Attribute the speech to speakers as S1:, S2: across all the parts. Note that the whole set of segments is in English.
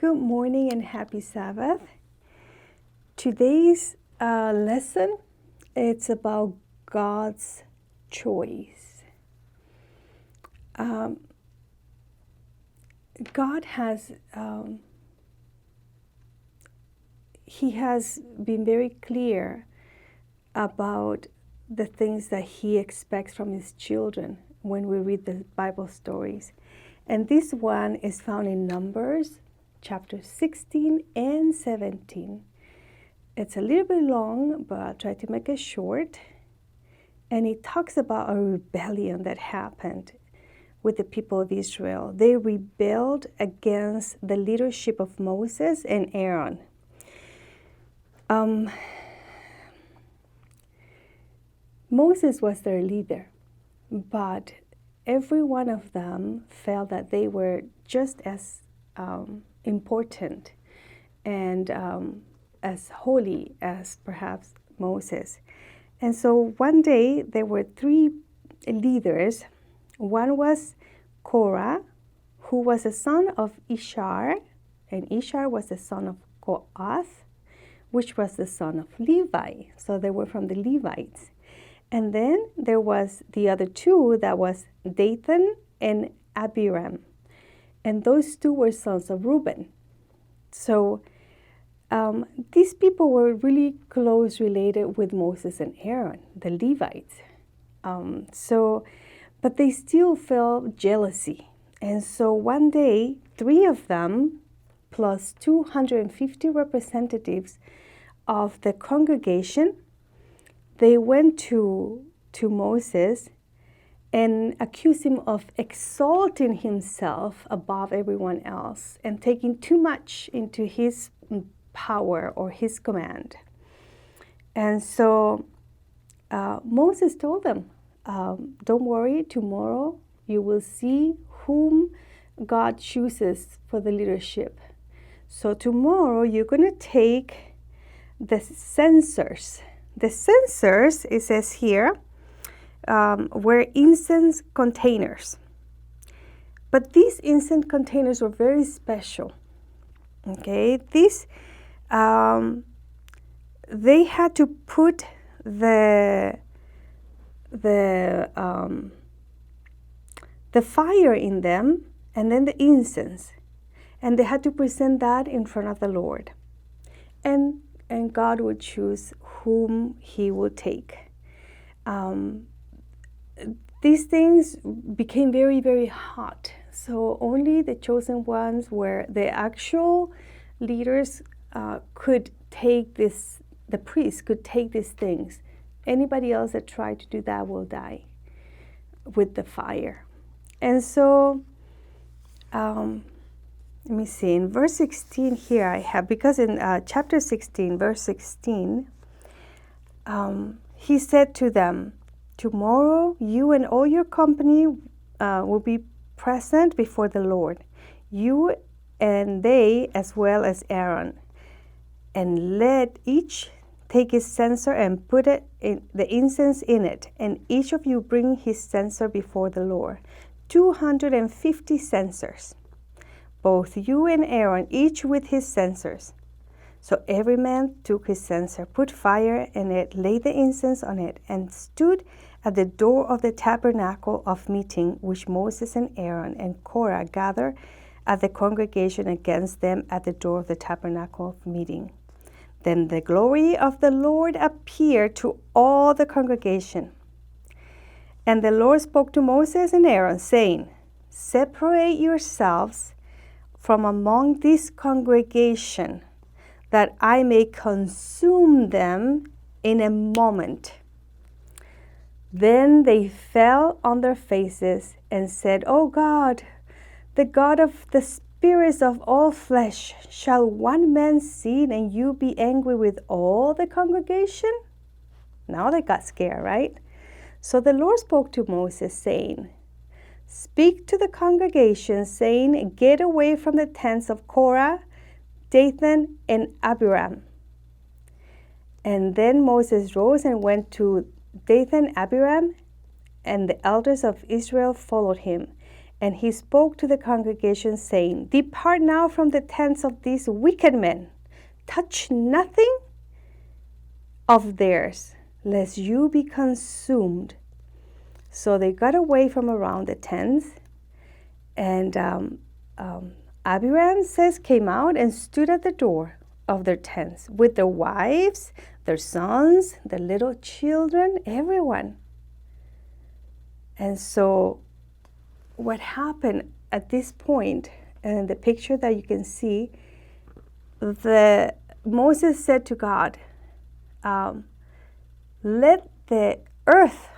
S1: Good morning and happy Sabbath. Today's lesson, it's about God's choice. God has, He has been very clear about the things that He expects from His children when we read the Bible stories. And this one is found in Numbers chapter 16 and 17. It's a little bit long, but I'll try to make it short. And it talks about a rebellion that happened with the people of Israel. They rebelled against the leadership of Moses and Aaron. Moses was their leader, but every one of them felt that they were just as important and as holy as perhaps Moses. And so one day there were three leaders. One was Korah, who was the son of Ishar, and Ishar was the son of Kohath, which was the son of Levi. So they were from the Levites. And then there was the other two, that was Dathan and Abiram. And those two were sons of Reuben. So these people were really close related with Moses and Aaron, the Levites. But they still felt jealousy. And so one day, three of them, plus 250 representatives of the congregation, they went to Moses and accused him of exalting himself above everyone else and taking too much into his power or his command. And so Moses told them, don't worry, tomorrow you will see whom God chooses for the leadership. So tomorrow you're going to take the censers. The censers, it says here, were incense containers. But these incense containers were very special. Okay, they had to put the fire in them, and then the incense, and they had to present that in front of the Lord, and God would choose whom He would take. These things became very, very hot. So only the chosen ones, where the actual leaders could take this, the priests could take these things. Anybody else that tried to do that will die with the fire. And so, let me see, in verse 16 here I have, because in chapter 16, verse 16, he said to them, tomorrow you and all your company will be present before the Lord, you and they as well as Aaron, and let each take his censer and put it in the incense in it, and each of you bring his censer before the Lord, 250 censers, both you and Aaron, each with his censers. So every man took his censer, put fire in it, laid the incense on it, and stood at the door of the tabernacle of meeting, which Moses and Aaron and Korah gathered at the congregation against them at the door of the tabernacle of meeting. Then the glory of the Lord appeared to all the congregation. And the Lord spoke to Moses and Aaron, saying, separate yourselves from among this congregation, that I may consume them in a moment. Then they fell on their faces and said, O God, the God of the spirits of all flesh, shall one man sin and you be angry with all the congregation? Now they got scared, right? So the Lord spoke to Moses, saying, speak to the congregation, saying, get away from the tents of Korah, Dathan, and Abiram. And then Moses rose and went to Dathan, Abiram, and the elders of Israel followed him. And he spoke to the congregation, saying, "Depart now from the tents of these wicked men. Touch nothing of theirs, lest you be consumed." So they got away from around the tents, and Abiram says came out and stood at the door of their tents with their wives, their sons, their little children, everyone. And so what happened at this point, and the picture that you can see, Moses said to God, let the earth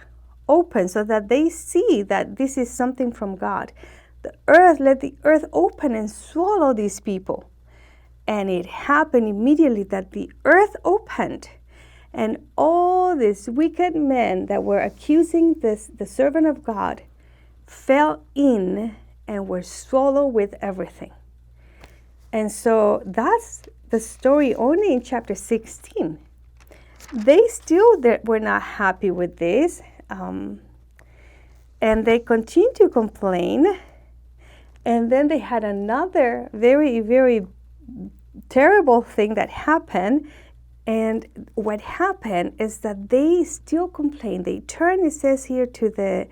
S1: open so that they see that this is something from God. Let the earth open and swallow these people. And it happened immediately that the earth opened, and all these wicked men that were accusing the servant of God fell in and were swallowed with everything. And so that's the story only in chapter 16. They still were not happy with this, and they continued to complain. And then they had another very, very terrible thing that happened. And what happened is that they still complained. They turned, it says here, they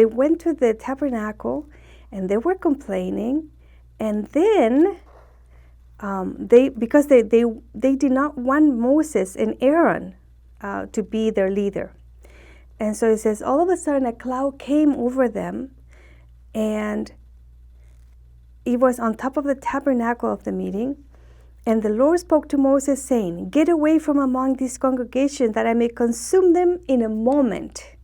S1: went to the tabernacle and they were complaining. And then because they did not want Moses and Aaron to be their leader. And so it says, all of a sudden a cloud came over them, and it was on top of the tabernacle of the meeting. And the Lord spoke to Moses, saying, "Get away from among this congregation, that I may consume them in a moment."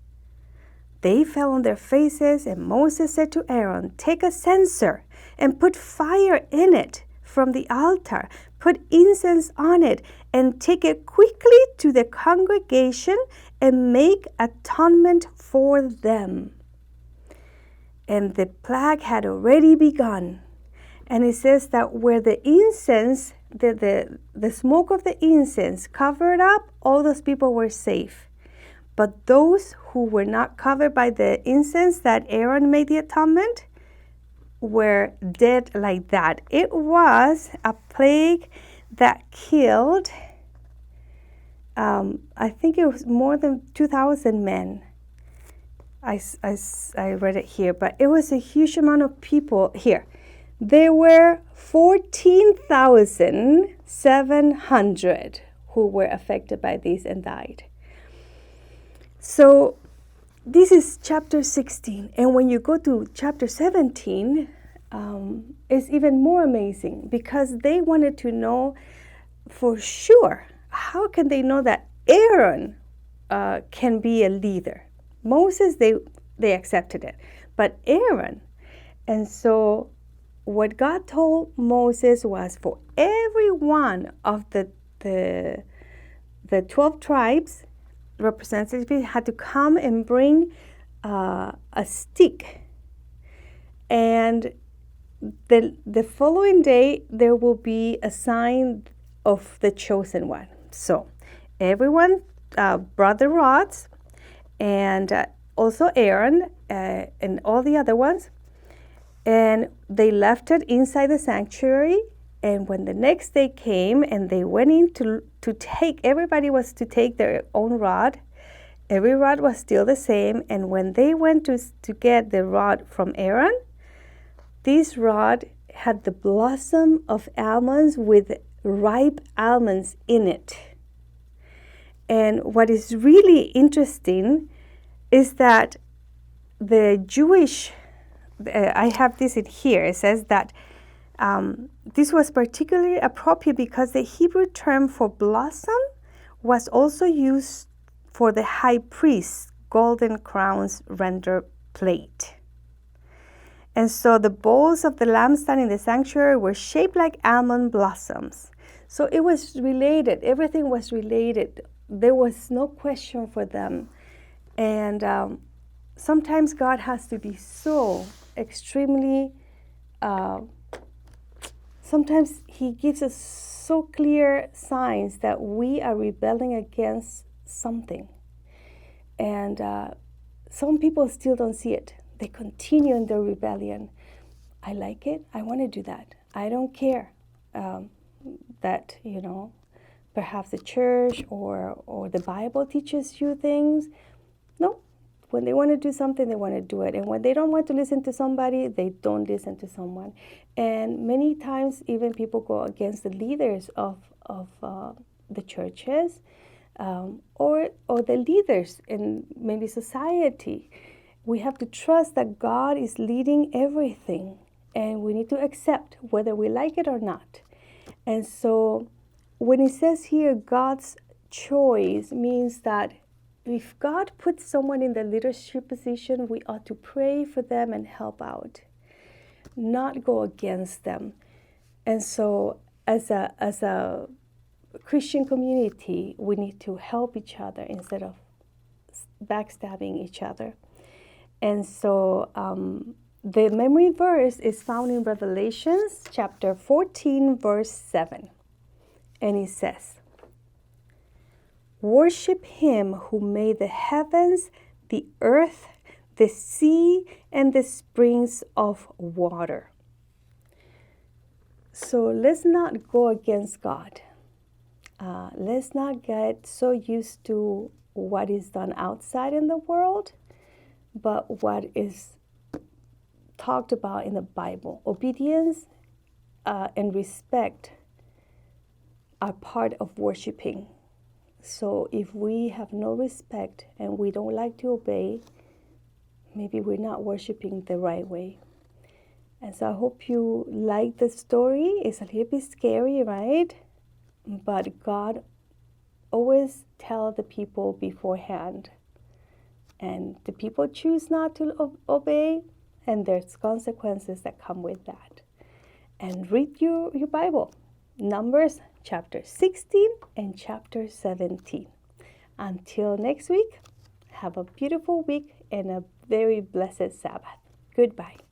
S1: They fell on their faces, and Moses said to Aaron, "Take a censer and put fire in it from the altar. Put incense on it, and take it quickly to the congregation and make atonement for them." And the plague had already begun. And it says that where the incense, the smoke of the incense covered up, all those people were safe. But those who were not covered by the incense that Aaron made the atonement were dead like that. It was a plague that killed, I think it was more than 2,000 men. I read it here, but it was a huge amount of people here. There were 14,700 who were affected by this and died. So this is chapter 16. And when you go to chapter 17, it's even more amazing, because they wanted to know for sure, how can they know that Aaron can be a leader? Moses, they accepted it, but Aaron. And so what God told Moses was for every one of the 12 tribes, representatives had to come and bring a stick. And the following day, there will be a sign of the chosen one. So everyone brought the rods, and also Aaron and all the other ones. And they left it inside the sanctuary. And when the next day came and they went in to take, everybody was to take their own rod. Every rod was still the same. And when they went to get the rod from Aaron, this rod had the blossom of almonds with ripe almonds in it. And what is really interesting is that the Jewish, I have this in here, it says that this was particularly appropriate because the Hebrew term for blossom was also used for the high priest's golden crowns render plate. And so the bowls of the lampstand in the sanctuary were shaped like almond blossoms. So it was related, everything was related. There was no question for them. And sometimes God has to be so extremely, sometimes He gives us so clear signs that we are rebelling against something. And some people still don't see it. They continue in their rebellion. I like it. I want to do that. I don't care that, perhaps the church or the Bible teaches you things. No. When they want to do something, they want to do it. And when they don't want to listen to somebody, they don't listen to someone. And many times, even people go against the leaders of the churches or the leaders in maybe society. We have to trust that God is leading everything, and we need to accept whether we like it or not. And so when it says here, God's choice, means that if God puts someone in the leadership position, we ought to pray for them and help out, not go against them. And so as a Christian community, we need to help each other instead of backstabbing each other. And so the memory verse is found in Revelations chapter 14, verse 7. And it says, "Worship him who made the heavens, the earth, the sea, and the springs of water." So let's not go against God. Let's not get so used to what is done outside in the world, but what is talked about in the Bible. Obedience and respect are part of worshiping. So if we have no respect and we don't like to obey, maybe we're not worshiping the right way. And so I hope you like the story. It's a little bit scary, right? But God always tells the people beforehand. And the people choose not to obey, and there's consequences that come with that. And read your Bible. Numbers chapter 16 and chapter 17. Until next week, have a beautiful week and a very blessed Sabbath. Goodbye.